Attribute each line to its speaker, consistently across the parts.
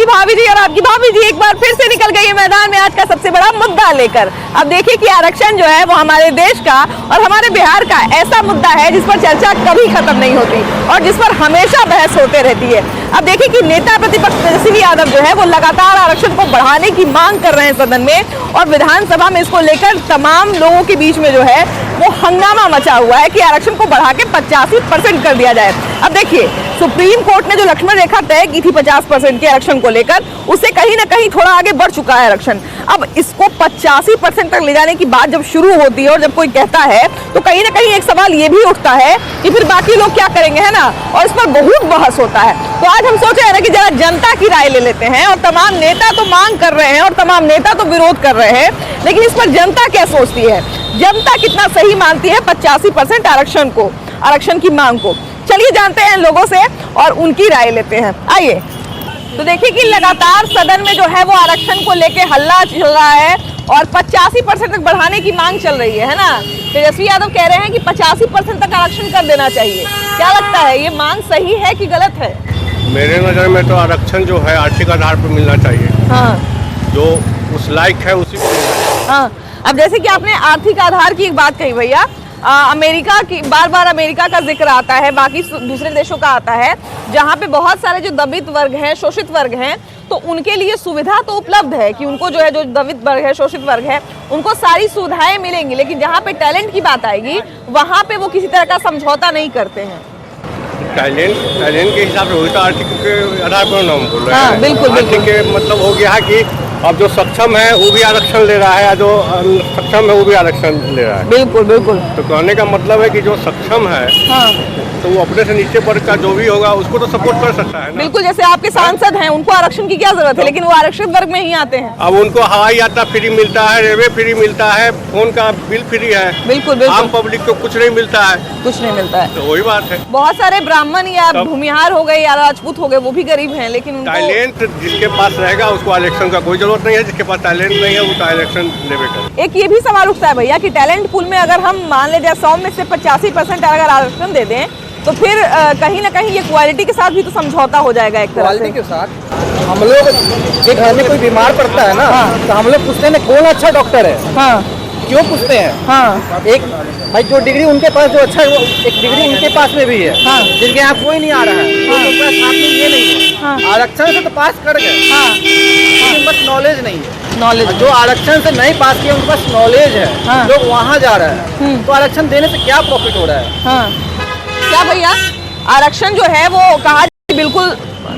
Speaker 1: भाभी जी और आपकी भाभी जी एक बार फिर से निकल गई है मैदान में आज का सबसे बड़ा मुद्दा लेकर। अब देखिए कि आरक्षण जो है वो हमारे देश का और हमारे बिहार का ऐसा मुद्दा है जिस पर चर्चा कभी खत्म नहीं होती और जिस पर हमेशा बहस होते रहती है। अब देखिए कि नेता प्रतिपक्ष तेजस्वी यादव जो है वो लगातार आरक्षण को बढ़ाने की मांग कर रहे हैं सदन में और विधानसभा में इसको लेकर तमाम लोगों के बीच में जो है वो हंगामा मचा हुआ है कि आरक्षण को बढ़ा के 85% कर दिया जाए। अब देखिए सुप्रीम कोर्ट ने जो लक्ष्मण रेखा तय की थी 50% के आरक्षण को लेकर, उससे कहीं ना कहीं थोड़ा आगे बढ़ चुका है आरक्षण। अब इसको 85% तक ले जाने की बात जब शुरू होती है और जब कोई कहता है तो कहीं ना कहीं एक सवाल ये भी उठता है कि फिर बाकी लोग क्या करेंगे, है ना। और इस पर बहुत बहस होता है। तो आज हम सोचे हैं ना कि जरा जनता की राय ले लेते हैं। और तमाम नेता तो मांग कर रहे हैं और तमाम नेता तो विरोध कर रहे हैं, लेकिन इस पर जनता क्या सोचती है, जनता कितना सही मानती है 85% आरक्षण को, आरक्षण की मांग को। चलिए जानते हैं लोगों से और उनकी राय लेते हैं, आइए। तो देखिए कि लगातार सदन में जो है वो आरक्षण को लेके हल्ला चल रहा है और 85% तक बढ़ाने की मांग चल रही है ना। तेजस्वी यादव कह रहे हैं कि 85% तक आरक्षण कर देना चाहिए। क्या लगता है ये मांग सही है कि गलत है?
Speaker 2: मेरे नज़र में तो आरक्षण जो है आर्थिक आधार पर मिलना चाहिए।
Speaker 1: हाँ।
Speaker 2: जो उस लायक है उसी को।
Speaker 1: हाँ, अब जैसे कि आपने आर्थिक आधार की एक बात कही भैया, अमेरिका की बार अमेरिका का जिक्र आता है, बाकी दूसरे देशों का आता है, जहाँ पे बहुत सारे जो दबित वर्ग हैं, शोषित वर्ग हैं, तो उनके लिए सुविधा तो उपलब्ध है कि उनको जो है जो दबित वर्ग है, शोषित वर्ग है, उनको सारी सुविधाएं मिलेंगी। लेकिन जहाँ पे टैलेंट की बात आएगी वहाँ पे वो किसी तरह का समझौता नहीं करते हैं।
Speaker 2: टैलेंट के हिसाब से वही तो आर्थिक के आधार पर नाम बोल रहे हैं।
Speaker 1: बिल्कुल
Speaker 2: आर्थिक के मतलब हो गया है कि अब जो सक्षम है वो भी आरक्षण ले रहा है, जो सक्षम है वो भी आरक्षण ले रहा है।
Speaker 1: बिल्कुल बिल्कुल।
Speaker 2: तो कहने का मतलब है कि जो सक्षम है तो वो अपने से नीचे वर्ग का जो भी होगा उसको तो सपोर्ट कर सकता है ना।
Speaker 1: बिल्कुल, जैसे आपके सांसद हैं उनको आरक्षण की क्या जरूरत है, लेकिन वो आरक्षित वर्ग में ही आते हैं।
Speaker 2: अब उनको हवाई यात्रा फ्री मिलता है, रेलवे फ्री मिलता है, फोन का बिल फ्री है।
Speaker 1: बिल्कुल
Speaker 2: आम पब्लिक को कुछ नहीं मिलता है,
Speaker 1: कुछ नहीं मिलता है।
Speaker 2: तो वही बात है।
Speaker 1: बहुत सारे ब्राह्मण या भूमिहार हो गए या राजपूत हो गए, वो भी गरीब हैं, लेकिन
Speaker 2: टैलेंट जिसके पास रहेगा उसको आरक्षण का कोई जरूरत नहीं है, जिसके पास टैलेंट नहीं है वो तो आरक्षण लेवे करे।
Speaker 1: एक ये भी सवाल उठता है भैया कि टैलेंट पूल में अगर हम मान लें 100 में से 85% अगर आरक्षण दे दें तो फिर कहीं ना कहीं ये क्वालिटी के साथ भी तो समझौता हो जाएगा एक तरह से।
Speaker 3: क्वालिटी के साथ हम लोग के घर में कोई बीमार पड़ता है ना, तो हम लोग पूछते हैं कौन अच्छा डॉक्टर है।
Speaker 1: हाँ।
Speaker 3: क्यों पूछते हैं? हाँ। एक भाई जो डिग्री उनके पास जो अच्छा है वो एक डिग्री उनके पास में भी है। हाँ। जिनके यहाँ कोई नहीं आ रहा है, हाँ। तो पास में ये नहीं है। हाँ। आरक्षण से तो पास कर गए, हाँ। लेकिन बस नॉलेज नहीं है। नॉलेज जो आरक्षण से नहीं पास किया उनके पास नॉलेज है, हाँ। लोग वहाँ जा रहे हैं, तो आरक्षण देने से क्या प्रॉफिट हो रहा है? हाँ।
Speaker 1: क्या भैया, आरक्षण जो है वो कहा बिल्कुल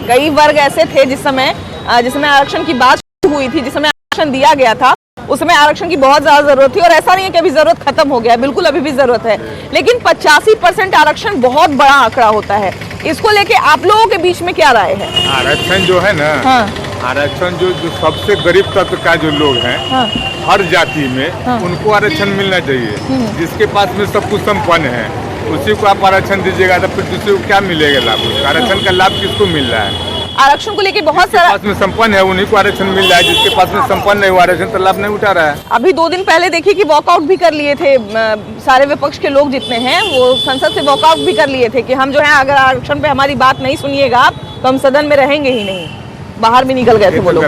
Speaker 1: कई वर्ग ऐसे थे जिसमें आरक्षण की बात हुई थी, जिसमें आरक्षण दिया गया था, उसमें आरक्षण की बहुत ज्यादा जरूरत थी और ऐसा नहीं है कि अभी जरूरत खत्म हो गया है, बिल्कुल अभी भी जरूरत है। लेकिन 85% आरक्षण बहुत बड़ा आंकड़ा होता है। इसको लेके आप लोगों के बीच में क्या राय है?
Speaker 4: आरक्षण जो है ना, हाँ। आरक्षण जो सबसे गरीब तबके का जो लोग हैं, हाँ। हर जाति में, हाँ। उनको आरक्षण मिलना चाहिए। जिसके पास में सब कुछ संपन्न है उसी को आप आरक्षण दीजिएगा तो फिर दूसरे को क्या मिलेगा लाभ? आरक्षण का लाभ किसको मिल रहा है?
Speaker 1: आरक्षण को लेके बहुत सारा
Speaker 4: पास में संपन्न है उन्हीं को आरक्षण मिल रहा है, जिसके पास में संपन्न नहीं हुआ आरक्षण तो लाभ नहीं उठा रहा है।
Speaker 1: अभी 2 दिन पहले देखिए कि वॉकआउट भी कर लिए थे सारे विपक्ष के लोग जितने हैं, वो संसद से वॉकआउट भी कर लिए थे कि हम जो है अगर आरक्षण पे हमारी बात नहीं सुनिएगा तो हम सदन में रहेंगे ही नहीं, बाहर भी निकल गए थे वो लोग।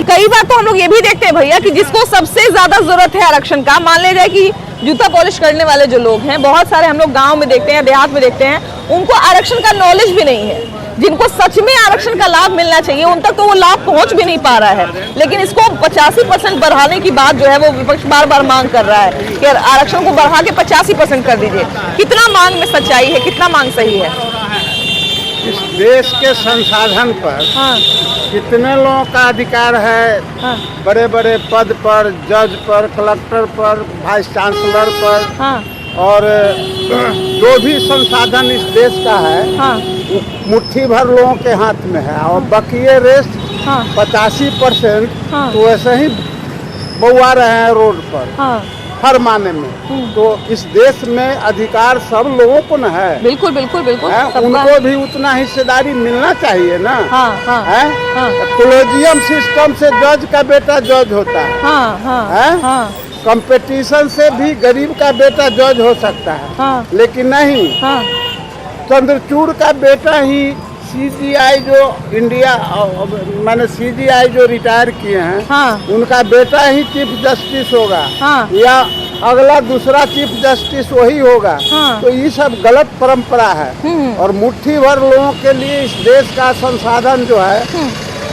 Speaker 1: कई बार तो हम लोग ये भी देखते हैं भैया कि जिसको सबसे ज्यादा जरूरत है आरक्षण का, मान ले जाए कि जूता पॉलिश करने वाले जो लोग हैं, बहुत सारे हम लोग गांव में देखते हैं, देहात में देखते हैं, उनको आरक्षण का नॉलेज भी नहीं है। जिनको सच में आरक्षण का लाभ मिलना चाहिए उन तक तो वो लाभ पहुंच भी नहीं पा रहा है। लेकिन इसको 85% बढ़ाने की बात जो है वो विपक्ष बार मांग कर रहा है कि आरक्षण को बढ़ा के 85% कर दीजिए। कितना मांग में सच्चाई है, कितना मांग सही है?
Speaker 5: इस देश के संसाधन पर, हाँ। कितने लोगों का अधिकार है, हाँ। बड़े बड़े पद पर, जज पर, कलेक्टर पर, वाइस चांसलर पर, हाँ। और जो भी संसाधन इस देश का है, हाँ। मुट्ठी भर लोगों के हाथ में है और बकिए रेस्ट, हाँ। 85% हाँ। तो ऐसे ही बउआ रहे हैं रोड पर, हाँ। हर माने में। तो इस देश में अधिकार सब लोगों को न है। बिल्कुल बिल्कुल बिल्कुल, उनको भी उतना हिस्सेदारी मिलना चाहिए ना। हाँ, हाँ, है? हाँ। कोलेजियम सिस्टम से जज का बेटा जज होता है, हाँ, हाँ, है? हाँ। कंपटीशन से भी गरीब का बेटा जज हो सकता है, हाँ। लेकिन नहीं, हाँ। चंद्रचूड़ का बेटा ही CGI जो इंडिया माने CGI जो रिटायर किए हैं,
Speaker 1: हाँ।
Speaker 5: उनका बेटा ही चीफ जस्टिस होगा,
Speaker 1: हाँ।
Speaker 5: या अगला दूसरा चीफ जस्टिस वही होगा,
Speaker 1: हाँ।
Speaker 5: तो ये सब गलत परंपरा है। और मुट्ठी भर लोगों के लिए इस देश का संसाधन जो है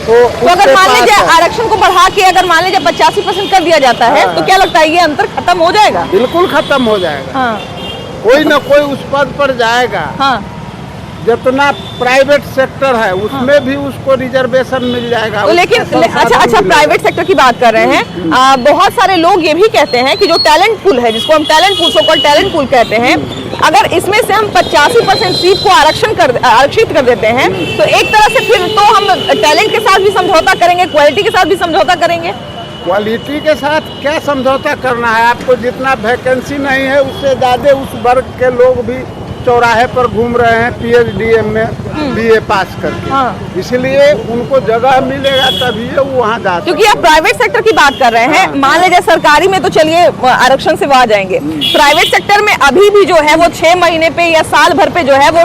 Speaker 5: तो
Speaker 1: अगर
Speaker 5: उसके
Speaker 1: मान
Speaker 5: पास
Speaker 1: लीजिए
Speaker 5: है।
Speaker 1: आरक्षण को बढ़ा के अगर मान लीजिए 85% कर दिया जाता है, तो क्या लगता है ये अंतर खत्म हो जाएगा?
Speaker 5: बिल्कुल खत्म हो जाएगा।
Speaker 1: हाँ
Speaker 5: कोई ना कोई उस पद पर जाएगा।
Speaker 1: हाँ
Speaker 5: जितना प्राइवेट सेक्टर है उसमें भी उसको रिजर्वेशन मिल जाएगा।
Speaker 1: तो लेकिन
Speaker 5: उसको
Speaker 1: अच्छा
Speaker 5: संसाधन मिलेगा।
Speaker 1: प्राइवेट सेक्टर की बात कर रहे हैं, बहुत सारे लोग ये भी कहते हैं कि जो टैलेंट पूल है, जिसको हम टैलेंट पूल सो टैलेंट पूल कहते हैं, अगर इसमें से हम 85% सीट को आरक्षित कर देते हैं, तो एक तरह से फिर तो हम टैलेंट के साथ भी समझौता करेंगे, क्वालिटी के साथ भी समझौता करेंगे।
Speaker 5: क्वालिटी के साथ क्या समझौता करना है? आपको जितना वैकेंसी नहीं है उससे ज्यादा उस वर्ग के लोग भी चौराहे पर घूम रहे हैं PhD में BA पास करके।
Speaker 1: हाँ।
Speaker 5: इसलिए उनको जगह मिलेगा तभी वो वहाँ जा
Speaker 1: क्योंकि आप प्राइवेट सेक्टर की बात कर रहे हैं, मान लीजिए सरकारी में तो चलिए आरक्षण से वो आ जाएंगे, प्राइवेट सेक्टर में अभी भी जो है वो 6 महीने पे या साल भर पे जो है वो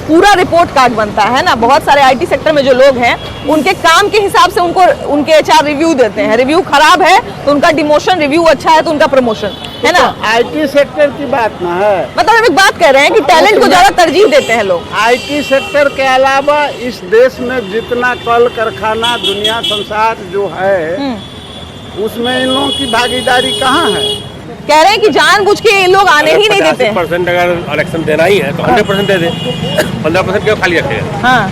Speaker 1: पूरा रिपोर्ट कार्ड बनता है ना। बहुत सारे IT सेक्टर में जो लोग हैं उनके काम के हिसाब से उनको उनके HR रिव्यू देते हैं, रिव्यू खराब है तो उनका डिमोशन, रिव्यू अच्छा है तो उनका प्रमोशन, है ना।
Speaker 5: IT सेक्टर की बात ना है,
Speaker 1: मतलब हम एक बात कह रहे हैं कि टैलेंट को ज्यादा तरजीह देते हैं लोग।
Speaker 5: IT सेक्टर के अलावा इस देश में जितना कल कारखाना दुनिया संसार जो है उसमें इन लोगों की भागीदारी कहाँ है?
Speaker 1: कह रहे हैं कि जानबूझ के ये लोग आने ही नहीं देते हैं।
Speaker 2: 50% अगर आरक्षण देना ही है तो 100% दे दे। 15% क्यों खाली रखेगा?
Speaker 1: हाँ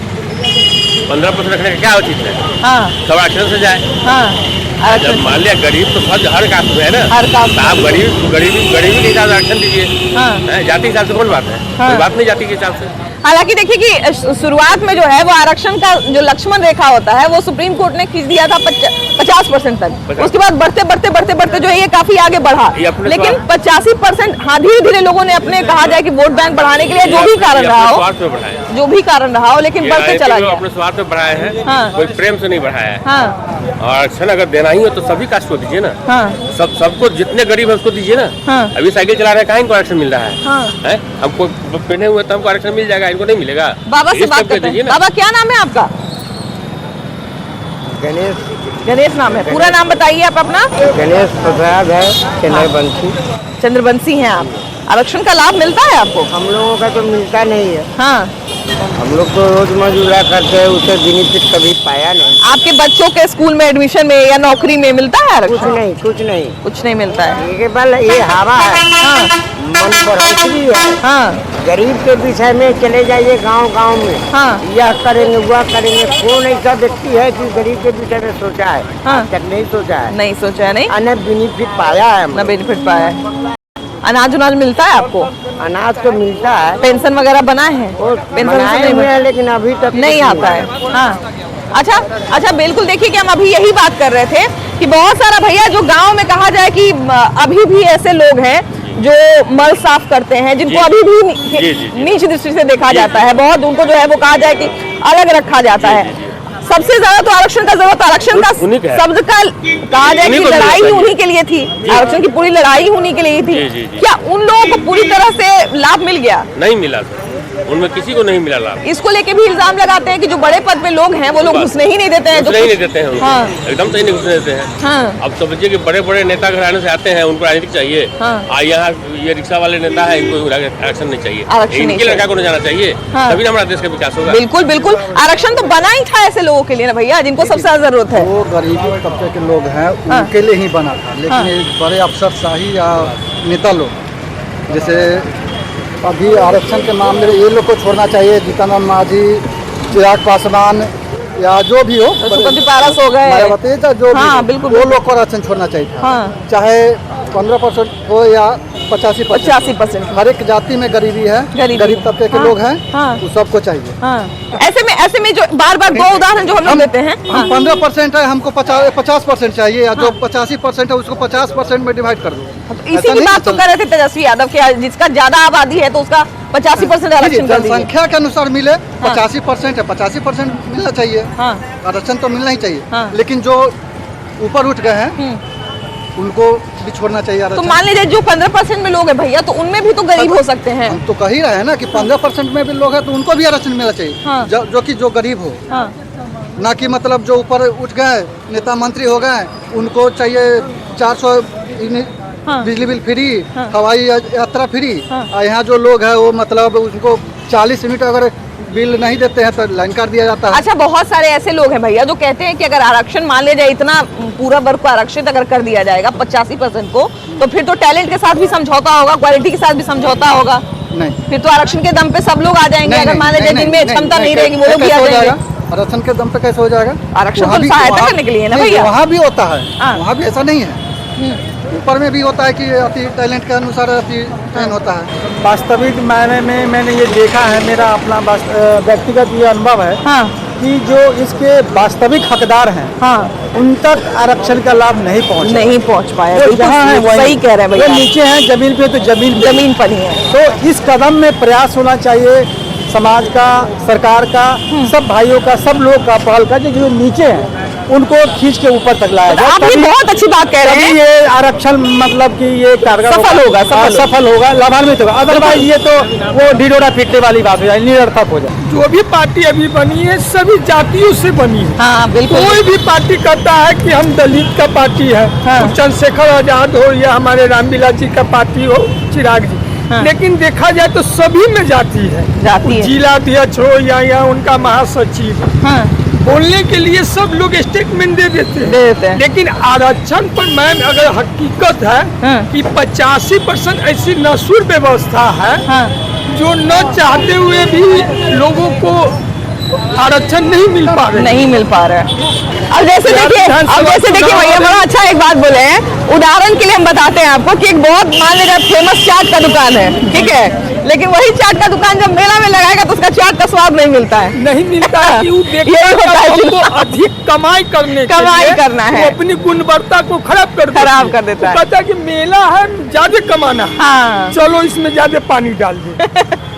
Speaker 2: 15% रखने का क्या उचित है?
Speaker 1: हाँ
Speaker 2: सब आरक्षण से जाए।
Speaker 1: हाँ
Speaker 2: जब मान लिया गरीब तो हर कास्ट में है ना,
Speaker 1: हर कास्ट में।
Speaker 2: आप गरीबी के हिसाब से आरक्षण दीजिए।
Speaker 1: हाँ।
Speaker 2: जाति के हिसाब से कौन बात है?
Speaker 1: हाँ।
Speaker 2: कोई बात नहीं जाति के हिसाब से।
Speaker 1: हालांकि देखिए कि शुरुआत में जो है वो आरक्षण का जो लक्ष्मण रेखा होता है वो सुप्रीम कोर्ट ने खींच दिया था 50% तक। उसके बाद बढ़ते जो है ये काफी आगे बढ़ा, लेकिन 85% हाँ धीरे धीरे लोगों ने अपने कहा जाए कि वोट बैंक बढ़ाने के लिए जो भी कारण रहा हो, जो भी कारण रहा हो, लेकिन बढ़ते चला गया।
Speaker 2: अपने स्वार्थ में बढ़ाया है,
Speaker 1: हाँ।
Speaker 2: कोई प्रेम से नहीं बढ़ाया है।
Speaker 1: हाँ
Speaker 2: और आरक्षण अगर देना ही हो तो सभी कास्ट को दीजिए ना।
Speaker 1: हाँ
Speaker 2: सबको, जितने गरीब है उसको दीजिए ना।
Speaker 1: हाँ।
Speaker 2: अभी साइकिल चला रहे हैं, कहाँ इनको आरक्षण मिल रहा है?
Speaker 1: हाँ।
Speaker 2: हैं? हमको पहने हुए तो हमको आरक्षण मिल जाएगा, इनको नहीं मिलेगा।
Speaker 1: बाबा से
Speaker 2: इस
Speaker 1: बात
Speaker 2: सबके
Speaker 1: करते
Speaker 2: दीजिए
Speaker 1: हैं।
Speaker 2: ना।
Speaker 1: बाबा क्या नाम है आपका? गणेश नाम है। पूरा नाम बताइए आप अपना।
Speaker 5: गणेश प्रसाद है, चंद्रवंशी।
Speaker 1: चंद्रवंशी हैं आप। आरक्षण का लाभ मिलता है आपको?
Speaker 5: हम लोगों का तो मिलता नहीं है,
Speaker 1: हाँ।
Speaker 5: हम लोग तो रोज मजूरा करते हैं, उसे बेनिफिट कभी पाया नहीं।
Speaker 1: आपके बच्चों के स्कूल में एडमिशन में या नौकरी में मिलता है आरक्षण? कुछ नहीं मिलता है।
Speaker 5: ये बल ये हवा है,
Speaker 1: हाँ
Speaker 5: मन बढ़ोतरी है।
Speaker 1: हाँ
Speaker 5: गरीब के विषय में चले जाइए गांव में,
Speaker 1: हाँ
Speaker 5: यह करेंगे वह करेंगे। कौन ऐसा व्यक्ति है कि गरीब के विषय में सोचा है?
Speaker 1: हाँ।
Speaker 5: आज तक नहीं सोचा है,
Speaker 1: नहीं सोचा है, नहीं
Speaker 5: अने बेनिफिट पाया है।
Speaker 1: ना बेनिफिट पाया है। अनाज उनाज मिलता है आपको?
Speaker 5: अनाज तो मिलता है,
Speaker 1: पेंशन वगैरह बना है? पेंशन
Speaker 5: बनाए
Speaker 1: नहीं
Speaker 5: हुए
Speaker 1: बना-
Speaker 5: हैं, लेकिन अभी तक
Speaker 1: नहीं
Speaker 5: कुछ
Speaker 1: आता है। हाँ अच्छा बिल्कुल। देखिए कि हम अभी यही बात कर रहे थे कि बहुत सारा भैया जो गांव में कहा जाए कि अभी भी ऐसे लोग हैं जो मल साफ करते हैं, जिनको अभी भी नीच दृष्टि से देखा जाता है, बहुत उनको जो है वो कहा जाए कि अलग रखा जाता है। सबसे ज्यादा तो आरक्षण का जरूरत, आरक्षण का शब्द का कहा जाए कि लड़ाई ही उन्हीं के लिए थी, आरक्षण की पूरी लड़ाई उन्हीं के लिए थी। क्या उन लोगों को पूरी तरह से लाभ मिल गया?
Speaker 2: नहीं मिला सर, उनमें किसी को नहीं मिला लाभ।
Speaker 1: इसको लेके भी इल्जाम लगाते हैं कि जो बड़े पद पे लोग हैं वो लोग घुसने ही नहीं देते हैं।
Speaker 2: घुसने ही नहीं देते हैं उनको।
Speaker 1: हाँ।
Speaker 2: एकदम सही नहीं घुसने देते हैं।
Speaker 1: हाँ।
Speaker 2: अब समझिए कि बड़े बड़े नेता घराने से आते हैं, उनको राजनीतिक चाहिए।
Speaker 1: हाँ।
Speaker 2: यहाँ ये रिक्शा वाले नेता है, इनको आरक्षण नहीं चाहिए,
Speaker 1: आरक्षण नहीं
Speaker 2: इनके
Speaker 1: चाहिए।
Speaker 2: लड़का को नहीं जाना चाहिए,
Speaker 1: हाँ।
Speaker 2: तभी ना हमारा देश का विकास होगा।
Speaker 1: बिल्कुल बिल्कुल। आरक्षण तो बना ही था ऐसे लोगों के लिए ना भैया, जिनको सबसे ज्यादा जरूरत है।
Speaker 6: वो गरीबी तबके के लोग हैं,
Speaker 1: हाँ।
Speaker 6: उनके लिए ही बना था। लेकिन
Speaker 1: हाँ।
Speaker 6: ये बड़े अफसरशाही या नेता लोग, जैसे अभी आरक्षण के मामले में ये लोग को छोड़ना चाहिए। जीतन मांझी, चिराग पासवान या जो भी हो,
Speaker 1: सुगंधी पारस हो गए।
Speaker 6: मायावती, जो भी
Speaker 1: हाँ,
Speaker 6: हो,
Speaker 1: बिल्कुल,
Speaker 6: वो
Speaker 1: बिल्कुल।
Speaker 6: लोग को आरक्षण छोड़ना चाहिए था।
Speaker 1: हाँ।
Speaker 6: चाहे 15% हो या 85%।
Speaker 1: 85%।
Speaker 6: हर एक जाति में गरीबी है, गरीब तबके के
Speaker 1: हाँ।
Speaker 6: लोग हैं,
Speaker 1: हाँ।
Speaker 6: वो सबको चाहिए।
Speaker 1: हाँ। ऐसे में जो बार बार दो उदाहरण जो हम लोग देते हैं,
Speaker 6: हम 15% है, हमको 50% चाहिए, या जो 85% है उसको 50% में डिवाइड कर दो।
Speaker 1: इसी की बात तो कर रहे थे तेजस्वी यादव के, जिसका ज्यादा आबादी है तो उसका 85% आरक्षण कर दीजिए।
Speaker 6: जनसंख्या के अनुसार मिले। 85% है, 85% मिलना चाहिए।
Speaker 1: हाँ।
Speaker 6: आरक्षण तो मिलना ही चाहिए।
Speaker 1: हाँ।
Speaker 6: लेकिन जो ऊपर उठ गए हैं, उनको भी छोड़ना चाहिए
Speaker 1: तो
Speaker 6: आरक्षण।
Speaker 1: मान लीजिए जो 15% में लोग हैं भैया, तो उनमें भी तो गरीब हो सकते हैं।
Speaker 6: हम तो कह ही रहे हैं ना कि 15% में भी लोग हैं तो उनको भी आरक्षण मिलना चाहिए।
Speaker 1: हाँ।
Speaker 6: जो गरीब हो,
Speaker 1: हाँ।
Speaker 6: ना कि मतलब जो ऊपर उठ गए नेता मंत्री हो गए उनको चाहिए 400
Speaker 1: हाँ।
Speaker 6: बिजली बिल फ्री,
Speaker 1: हाँ।
Speaker 6: हवाई यात्रा फ्री।
Speaker 1: हाँ।
Speaker 6: और यहाँ जो लोग हैं वो मतलब उनको 40 मिनट अगर बिल नहीं देते हैं तो लाइन काट दिया जाता है।
Speaker 1: अच्छा, बहुत सारे ऐसे लोग हैं भैया जो कहते हैं कि अगर आरक्षण मान लिया जाए, इतना पूरा वर्ग को आरक्षित अगर कर दिया जाएगा 85% को, तो फिर तो टैलेंट के साथ भी समझौता होगा, क्वालिटी के साथ भी समझौता होगा।
Speaker 6: नहीं,
Speaker 1: फिर तो आरक्षण के दम पे सब लोग आ जाएंगे। अगर मान लीजिए जिनमें क्षमता नहीं रहेगी वो लोग भी आ जाएंगे।
Speaker 6: आरक्षण के दम पे कैसे हो जाएगा?
Speaker 1: आरक्षण तो सहायता करने के लिए ना भैया।
Speaker 6: वहाँ भी होता है,
Speaker 1: हाँ।
Speaker 6: वहाँ भी ऐसा नहीं है। ऊपर में भी होता है कि अति टैलेंट के अनुसार अति चयन होता है।
Speaker 3: वास्तविक मायने में मैंने ये देखा है, मेरा अपना व्यक्तिगत ये अनुभव है
Speaker 1: हाँ।
Speaker 3: कि जो इसके वास्तविक हकदार हैं,
Speaker 1: हाँ।
Speaker 3: उन तक आरक्षण का लाभ नहीं पहुंच
Speaker 1: पाया।
Speaker 3: वो
Speaker 1: बिल्कुल
Speaker 3: जहाँ है
Speaker 1: सही कह रहे हैं
Speaker 3: वो
Speaker 1: भैया।
Speaker 3: नीचे हैं जमीन पे, तो जमीन
Speaker 1: पर ही है।
Speaker 3: तो इस कदम में प्रयास होना चाहिए समाज का, सरकार का, सब भाइयों का, सब लोग का पहल का, जो नीचे हैं उनको खींच के ऊपर तक लाया जाए।
Speaker 1: आप ये बहुत अच्छी बात कह रहे हैं।
Speaker 3: ये आरक्षण मतलब कि ये कारगर सफल होगा, लाभान्वित होगा। अदरवाइज ये तो वो ढिढोरा पीटने वाली बात हो जाए, निरर्थक हो जाए। जो भी पार्टी अभी बनी है सभी जातियों से बनी है।
Speaker 1: हाँ, बिल्कुल।
Speaker 3: कोई भी पार्टी कहता है कि हम दलित का पार्टी है,
Speaker 1: हाँ।
Speaker 3: चंद्रशेखर आजाद हो या हमारे रामविलास जी का पार्टी हो, चिराग जी,
Speaker 1: हाँ।
Speaker 3: लेकिन देखा जाए तो सभी में जाती है। जिला अध्यक्ष हो या उनका महासचिव,
Speaker 1: हाँ।
Speaker 3: बोलने के लिए सब लोग स्टेटमेंट दे देते हैं। लेकिन आरक्षण पर मैम अगर हकीकत है
Speaker 1: हाँ।
Speaker 3: कि 85% ऐसी नसूर व्यवस्था है,
Speaker 1: हाँ।
Speaker 3: जो न चाहते हुए भी लोगों को आरक्षण नहीं मिल पा रहा है।
Speaker 1: अब जैसे देखिए भैया, बड़ा अच्छा एक बात बोले हैं। उदाहरण के लिए हम बताते हैं आपको कि एक बहुत मान लीजिए फेमस चाट का दुकान है, ठीक है, लेकिन वही चाट का दुकान जब मेला में लगाएगा तो उसका चाट का स्वाद नहीं मिलता है।
Speaker 3: यही होता है, उनको अधिक कमाई करना है, वो अपनी गुणवत्ता को खराब कर देता है। कहता है कि मेला है, ज्यादा कमाना है,
Speaker 1: हाँ।
Speaker 3: चलो इसमें ज्यादा पानी डाल दो,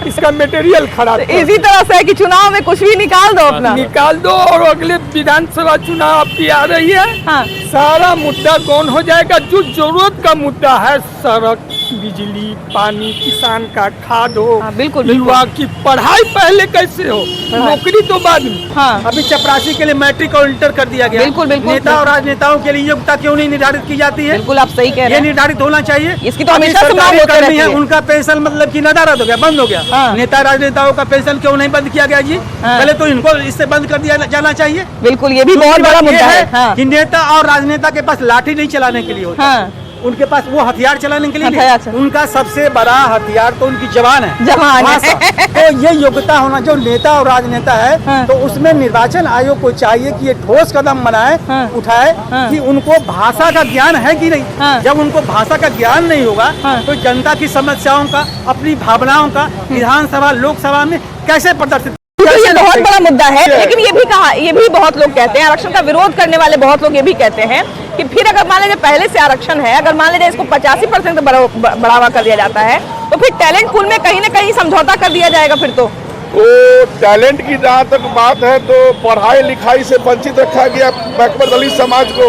Speaker 3: इसका मटेरियल खराब।
Speaker 1: इसी तरह से है कि चुनाव में कुछ भी निकाल दो, अपना
Speaker 3: निकाल दो, और अगले विधानसभा चुनाव आपकी आ रही है,
Speaker 1: हाँ।
Speaker 3: सारा मुद्दा कौन हो जाएगा? जो जरूरत का मुद्दा है, सड़क, बिजली, पानी, किसान का खाद हो,
Speaker 1: हाँ, बिल्कुल,
Speaker 3: युवा की पढ़ाई पहले कैसे हो, नौकरी तो बाद में।
Speaker 1: हाँ।
Speaker 3: अभी चपरासी के लिए मैट्रिक और इंटर कर दिया गया।
Speaker 1: बिल्कुल।
Speaker 3: नेता और राजनेताओं के लिए योग्यता क्यों नहीं निर्धारित की जाती है?
Speaker 1: बिल्कुल, आप सही कह रहे
Speaker 3: ये
Speaker 1: हैं।
Speaker 3: निर्धारित होना चाहिए।
Speaker 1: इसकी तो हमेशा से मांग होती रहती है।
Speaker 3: उनका पेंशन मतलब कि नदारद हो गया, बंद हो गया।
Speaker 1: हाँ।
Speaker 3: नेता राजनेताओं का पेंशन क्यों नहीं बंद किया गया जी?
Speaker 1: हाँ।
Speaker 3: पहले तो इनको इससे बंद कर दिया जाना चाहिए।
Speaker 1: बिल्कुल, ये भी बहुत बड़ा मुद्दा है। हाँ।
Speaker 3: कि नेता और राजनेता के पास लाठी नहीं चलाने के लिए होता,
Speaker 1: हाँ।
Speaker 3: उनके पास वो हथियार चलाने के लिए
Speaker 1: हथियार
Speaker 3: नहीं। उनका सबसे बड़ा हथियार तो उनकी जवान है।
Speaker 1: भाषा।
Speaker 3: तो ये योग्यता होना, जो नेता और राजनेता है,
Speaker 1: हाँ।
Speaker 3: तो उसमें निर्वाचन आयोग को चाहिए कि ये ठोस कदम उठाए
Speaker 1: हाँ।
Speaker 3: कि उनको भाषा का ज्ञान है कि नहीं।
Speaker 1: हाँ।
Speaker 3: जब उनको भाषा का ज्ञान नहीं होगा,
Speaker 1: हाँ।
Speaker 3: तो जनता की समस्याओं का, अपनी भावनाओं का विधानसभा, लोकसभा में कैसे प्रदर्शित?
Speaker 1: तो ये बहुत बड़ा मुद्दा है। लेकिन ये भी बहुत लोग कहते हैं, आरक्षण का विरोध करने वाले बहुत लोग ये भी कहते हैं कि फिर अगर मान लीजिए पहले से आरक्षण है, अगर मान लीजिए इसको 85% बढ़ावा कर दिया जाता है, तो फिर टैलेंट पूल में कहीं ना कहीं समझौता कर दिया जाएगा। फिर तो
Speaker 2: टैलेंट की जहाँ तक बात है तो पढ़ाई लिखाई से वंचित रखा गया बैकवर्ड दलित समाज को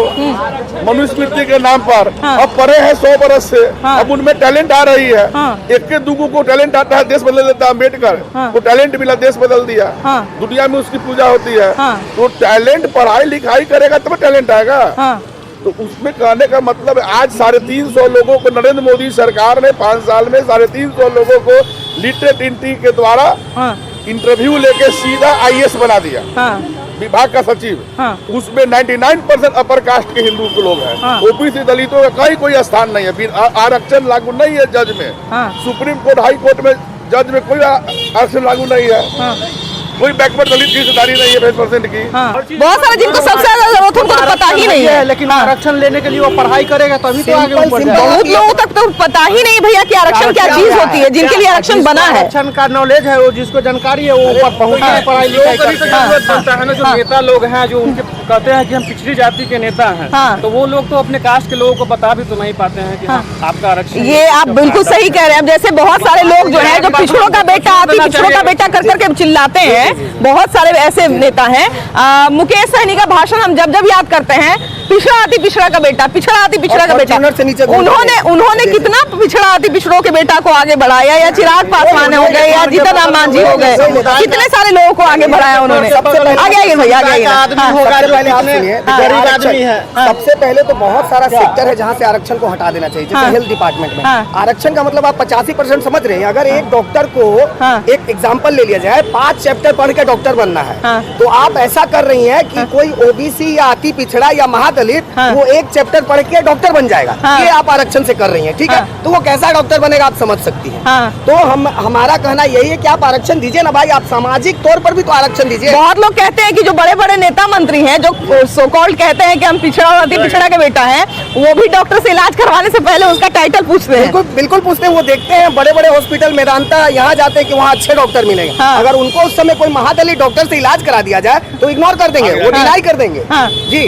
Speaker 2: मनुस्मृति के नाम पर।
Speaker 1: हाँ।
Speaker 2: अब पढ़े हैं 100 बरस से,
Speaker 1: हाँ।
Speaker 2: अब उनमें टैलेंट आ रही है।
Speaker 1: हाँ।
Speaker 2: एक के दूगो को टैलेंट आता है, देश बदल देता है। अम्बेडकर
Speaker 1: हाँ।
Speaker 2: वो टैलेंट मिला, देश बदल दिया।
Speaker 1: हाँ।
Speaker 2: दुनिया में उसकी पूजा होती है।
Speaker 1: हाँ।
Speaker 2: तो टैलेंट पढ़ाई लिखाई करेगा तब टैलेंट आएगा।
Speaker 1: हाँ।
Speaker 2: तो उसमें कहने का मतलब है, आज 350 लोगों को नरेंद्र मोदी सरकार ने 5 साल में 350 लोगों को लिटरेट एंट्री के द्वारा
Speaker 1: हाँ।
Speaker 2: इंटरव्यू लेके सीधा IAS बना दिया।
Speaker 1: हाँ।
Speaker 2: विभाग का सचिव।
Speaker 1: हाँ।
Speaker 2: उसमें 99% अपर कास्ट के हिंदू के लोग हैं।
Speaker 1: हाँ।
Speaker 2: OBC दलितों का कहीं कोई स्थान नहीं है। आरक्षण लागू नहीं है जज में।
Speaker 1: हाँ।
Speaker 2: सुप्रीम कोर्ट, हाई कोर्ट में जज में कोई आरक्षण लागू नहीं है।
Speaker 1: हाँ।
Speaker 2: कोई बैकवर्ड दलित की हिस्सेदारी नहीं है 20% की।
Speaker 1: हाँ। बहुत सारे जिनको सबसे ज्यादा जरूरत है उनको तो पता ही नहीं है।
Speaker 3: लेकिन आरक्षण लेने के लिए वो पढ़ाई करेगा तभी तो आगे ऊपर जाएगा।
Speaker 1: बहुत लोगों तक तो पता ही नहीं भैया कि आरक्षण क्या चीज होती है, जिनके लिए आरक्षण बना है।
Speaker 3: आरक्षण का नॉलेज है, वो जिसको जानकारी है, वो ऊपर पहुंच है, पढ़ाई लिखाई करता है ना। जो नेता लोग हैं, जो उनके कहते हैं कि हम पिछड़ी जाति के नेता हैं,
Speaker 1: हाँ।
Speaker 3: तो वो लोग तो अपने कास्ट के लोगों को बता भी तो नहीं पाते हैं कि आपका आरक्षण।
Speaker 1: ये आप बिल्कुल सही कह रहे हैं। अब जैसे बहुत सारे लोग जो है, जो पिछड़ों का बेटा पिछड़ों का बेटा कर करके चिल्लाते हैं, बहुत सारे ऐसे नेता हैं। मुकेश सहनी का भाषण हम जब जब याद करते हैं पिछड़ा आती पिछड़ा का बेटा, पिछड़ा आती पिछड़ा का बेटा,
Speaker 3: फॉर्च्यूनर से नीचे घूम रहे हैं।
Speaker 1: उन्होंने कितना पिछड़ा आती पिछड़ों के बेटा को आगे बढ़ाया, या चिराग पासवान हो गए, या जीतन राम मांझी हो गए, कितने सारे लोगों को आगे बढ़ाया उन्होंने। आगे आइए भैया, आगे आइए।
Speaker 3: पहले आप सुनिए, गरीब आदमी है। सबसे पहले तो बहुत सारा सेक्टर है जहाँ से आरक्षण को हटा देना चाहिए, जैसे हेल्थ डिपार्टमेंट में। आरक्षण का मतलब आप 85% समझ रहे हैं। अगर एक डॉक्टर को एक एग्जाम्पल ले लिया जाए, 5 चैप्टर पढ़ के डॉक्टर बनना है, तो आप ऐसा कर रही हैं कि कोई ओबीसी या अति पिछड़ा या महादलित वो एक चैप्टर पढ़ के डॉक्टर बन जाएगा, ये आप आरक्षण से कर रही हैं, ठीक है। तो वो कैसा डॉक्टर बनेगा आप समझ सकती हैं। तो हमारा कहना यही है कि आप आरक्षण दीजिए ना भाई, आप सामाजिक तौर पर भी तो आरक्षण दीजिए।
Speaker 1: बहुत लोग कहते हैं कि जो बड़े बड़े नेता मंत्री हैं, जो सो कॉल्ड कहते हैं कि हम पिछड़ा और अति पिछड़ा के बेटा हैं, वो भी डॉक्टर से इलाज करवाने से पहले उसका टाइटल पूछते हैं।
Speaker 3: बिल्कुल बिल्कुल पूछते हैं। वो देखते हैं बड़े बड़े हॉस्पिटल मेदांता यहाँ जाते हैं कि वहाँ अच्छे डॉक्टर मिलेंगे। अगर उनको उस समय कोई महादलित डॉक्टर से इलाज करा दिया जाए तो इग्नोर कर देंगे, वो डिनाई कर देंगे। जी,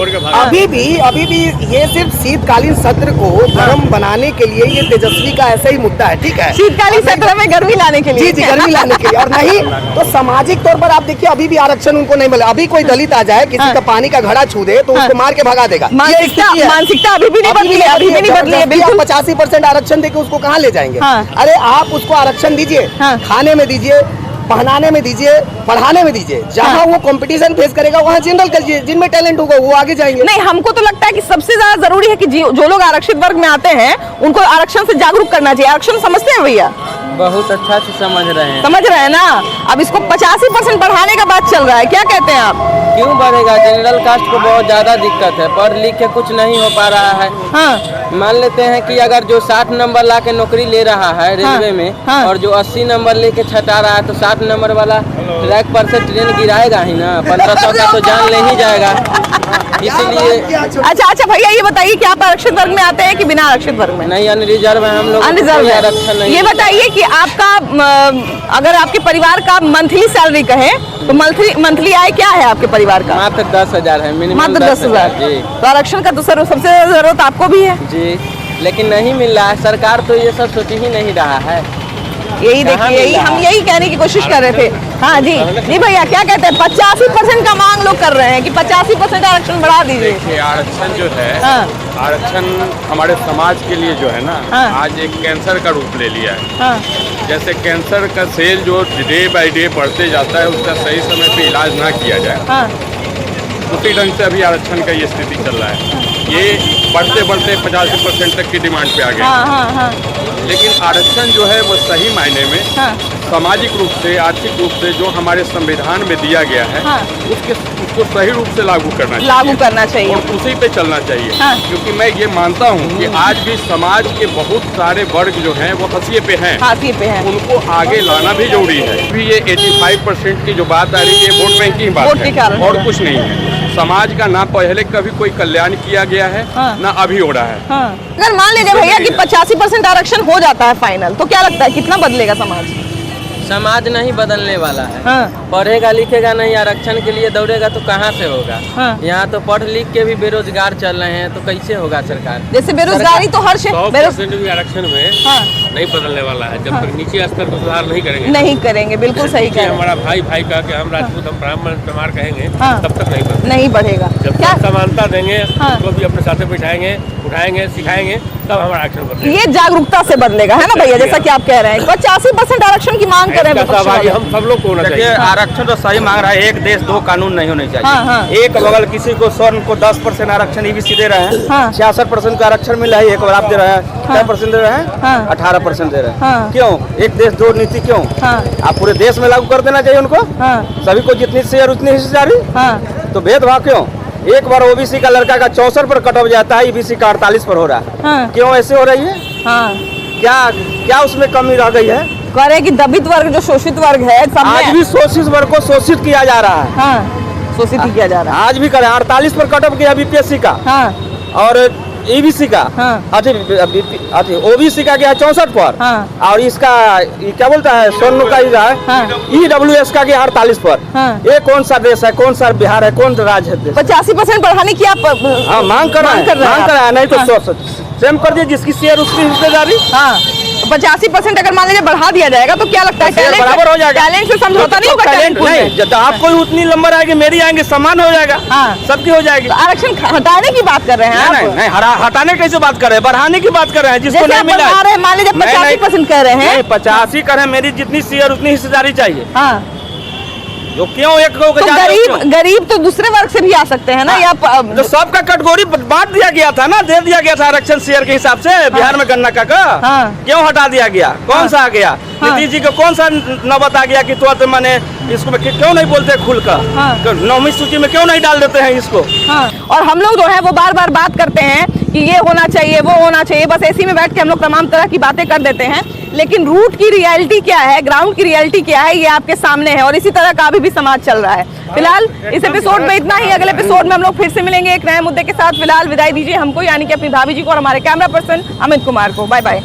Speaker 3: अभी भी ये सिर्फ शीतकालीन सत्र को गर्म बनाने के लिए ये तेजस्वी का ऐसा ही मुद्दा है, ठीक है।
Speaker 1: शीतकालीन सत्र में गर्मी लाने के लिए।
Speaker 3: जी, गर्मी लाने के लिए। और नहीं तो सामाजिक तौर पर आप देखिए, अभी भी आरक्षण उनको नहीं मिला। अभी कोई दलित आ जाए, किसी का पानी का घड़ा छू दे तो उसको मार के भगा देगा।
Speaker 1: मानसिकता अभी भी नहीं बदली है, अभी भी नहीं बदली है। बिल्कुल
Speaker 3: 85% आरक्षण देके उसको कहाँ ले जाएंगे? अरे आप उसको आरक्षण दीजिए, खाने में दीजिए, पहनाने में दीजिए, पढ़ाने में दीजिए। जहाँ वो कंपटीशन फेस करेगा वहाँ जनरल करिए, जिनमें टैलेंट होगा वो आगे जाएंगे।
Speaker 1: नहीं, हमको तो लगता है कि सबसे ज्यादा जरूरी है कि जो लोग आरक्षित वर्ग में आते हैं उनको आरक्षण से जागरूक करना चाहिए। आरक्षण समझते हैं भैया?
Speaker 7: बहुत अच्छा से समझ रहे हैं।
Speaker 1: समझ रहे हैं ना। अब इसको 85% बढ़ाने का बात चल रहा है, क्या कहते हैं आप?
Speaker 7: क्यों बढ़ेगा? जनरल कास्ट को बहुत ज्यादा दिक्कत है, पढ़ लिख के कुछ नहीं हो पा रहा है। मान लेते हैं कि अगर जो 60 नंबर ला के नौकरी ले रहा है रेलवे में, और जो 80 नंबर लेके छटा रहा है, तो 60 नंबर वाला ट्रैक पर से ट्रेन गिराएगा ही ना। 1500 का तो जान ले ही जाएगा। इसीलिए
Speaker 1: अच्छा भैया, ये बताइए कि आप आरक्षित वर्ग में आते हैं कि बिना आरक्षित वर्ग में?
Speaker 7: नहीं, अनरिजर्व है हम लोग।
Speaker 1: अनरिजर्व है।
Speaker 7: आरक्षण नहीं।
Speaker 1: ये बताइए कि आपका अगर आपके परिवार का मंथली सैलरी कहे तो मंथली आय क्या है आपके परिवार का?
Speaker 7: मात्र 10,000 है, मिनिमम
Speaker 1: मात्र 10,000।
Speaker 7: जी।
Speaker 1: तो आरक्षण का तो सबसे ज्यादा जरूरत आपको भी है।
Speaker 7: जी, लेकिन नहीं मिल रहा है। सरकार तो ये सब सोच ही नहीं रहा है।
Speaker 1: यही देखिए, हम यही कहने की कोशिश कर रहे थे। हाँ जी भैया, क्या कहते हैं? 85% का मांग लोग कर रहे हैं कि 85% आरक्षण बढ़ा दीजिए।
Speaker 4: देखिए, आरक्षण जो है, आरक्षण हमारे समाज के लिए जो है ना, आज एक कैंसर का रूप ले लिया है। जैसे कैंसर का सेल जो डे बाय डे बढ़ते जाता है, उसका सही समय पे इलाज ना किया जाए, उसी ढंग से अभी आरक्षण का ये स्थिति चल रहा है। ये बढ़ते बढ़ते 85% तक की डिमांड पे आ गया। लेकिन आरक्षण जो है वो सही मायने में सामाजिक रूप से, आर्थिक रूप से जो हमारे संविधान में दिया गया है, उसको सही रूप से लागू करना चाहिए और उसी पे चलना चाहिए। क्योंकि मैं ये मानता हूँ कि आज भी समाज के बहुत सारे वर्ग जो हैं वो हाशिए पे हैं, उनको आगे लाना भी जरूरी है। भी ये 85% की जो बात आ रही है, ये वोट बैंक की बात है और कुछ नहीं है। समाज का ना पहले कभी कोई कल्याण किया गया है, ना अभी हो रहा है।
Speaker 1: अगर मान लीजिए भैया कि 85% आरक्षण हो जाता है फाइनल, तो क्या लगता है कितना बदलेगा समाज?
Speaker 7: समाज नहीं बदलने वाला है। पढ़ेगा लिखेगा नहीं, आरक्षण के लिए दौड़ेगा तो कहाँ से होगा? यहाँ तो पढ़ लिख के भी बेरोजगार चल रहे हैं, तो कैसे होगा सरकार?
Speaker 1: जैसे बेरोजगारी तो हर
Speaker 8: भी आरक्षण में नहीं बदलने वाला है, जब तक नीचे स्तर पर सुधार नहीं करेंगे। बिल्कुल सही कह रहे हैं। हमारा भाई कह के हम राजपूत, हम ब्राह्मण चमार कहेंगे, तब तक नहीं बढ़ेगा। जब तक समानता देंगे, उसको भी अपने साथ बैठाएंगे, उठाएंगे, सिखाएंगे, तब हमारा आरक्षण बदलेगा।
Speaker 1: ये जागरूकता से बदलेगा, है ना भैया? जैसा कि आप कह रहे हैं 85% आरक्षण की मांग कर रहे हैं,
Speaker 8: हम सब लोग को होना चाहिए।
Speaker 3: आरक्षण तो सही मांग रहा है, एक देश दो कानून नहीं होने चाहिए। एक बगल किसी को स्वर्ण को 10% आरक्षण ईबीसी दे रहे हैं, 66% का आरक्षण मिल रहा है, एक बार आप दे रहे हैं 10% दे रहे हैं, 18% दे रहे हैं। क्यों? एक देश दो नीति क्यों? आप पूरे देश में लागू कर देना चाहिए उनको, सभी को जितनी शेयर उतनी हिस्सेदारी। तो भेदभाव क्यों? एक बार ओबीसी का लड़का का 64 पर कट ऑफ जाता है, ईबीसी का 48 पर हो रहा है। क्यों ऐसे हो रही है? क्या उसमें कमी रह गई है?
Speaker 1: कह रहे कि दबित वर्ग जो शोषित वर्ग है,
Speaker 3: आज भी शोषित वर्ग को शोषित किया जा रहा है।
Speaker 1: शोषित किया जा रहा है।
Speaker 3: आज भी करें 48 पर कट ऑफ गया बीपीएससी का, और ईबीसी का, अच्छा ओबीसी का गया 64 पर, और इसका क्या बोलता है सोनू का ईडब्ल्यूएस का गया 48 पर। ये कौन सा देश है, कौन सा बिहार है, कौन राज्य है?
Speaker 1: 85% बढ़ाने की आप
Speaker 3: मांग कर रहा है, नहीं तो सेम कर दिए, जिसकी शेयर उसकी हिस्सेदारी।
Speaker 1: 85% अगर मान लीजिए बढ़ा दिया जाएगा तो क्या लगता है
Speaker 3: बराबर हो जाएगा।
Speaker 1: टैलेंट से समझौता नहीं होगा?
Speaker 3: टैलेंट नहीं, जब आपको उतनी नंबर आएगी, मेरी आएंगे, समान हो जाएगा।
Speaker 1: हाँ।
Speaker 3: सबकी हो जाएगी।
Speaker 1: तो आरक्षण हटाने की बात कर रहे हैं आप?
Speaker 3: नहीं, हटाने कैसे बात कर रहे हैं, बढ़ाने की बात कर रहे हैं, जिसको नहीं मिला है।
Speaker 1: मान लीजिए 85% कह रहे हैं।
Speaker 3: 85 कर रहे हैं, मेरी जितनी शेयर उतनी हिस्सेदारी चाहिए।
Speaker 1: हाँ,
Speaker 3: जो क्यों एक को
Speaker 1: तो गरीब तो दूसरे वर्ग से भी आ सकते हैं ना? या
Speaker 3: तो सबका कैटेगरी बांट दिया गया था ना, दे दिया गया था आरक्षण शेयर के हिसाब से। बिहार में गन्ना का क्यों हटा दिया गया? कौन सा आ गया? नीतीश जी को कौन सा नौबत आ गया कि तुरंत मैंने इसको क्यों नहीं बोलते खुल कर? 9वीं सूची में क्यों नहीं डाल देते हैं इसको?
Speaker 1: और हम लोग जो है वो बार बार बात करते हैं कि ये होना चाहिए, वो होना चाहिए, बस ऐसी में बैठ के हम लोग तमाम तरह की बातें कर देते हैं। लेकिन रूट की रियलिटी क्या है, ग्राउंड की रियलिटी क्या है, ये आपके सामने है। और इसी तरह का अभी भी समाज चल रहा है। फिलहाल इस एपिसोड में इतना ही। अगले एपिसोड में हम लोग फिर से मिलेंगे एक नए मुद्दे के साथ। फिलहाल विदाई दीजिए हमको, यानी कि अपनी भाभी जी को और हमारे कैमरा पर्सन अमित कुमार को। Bye bye.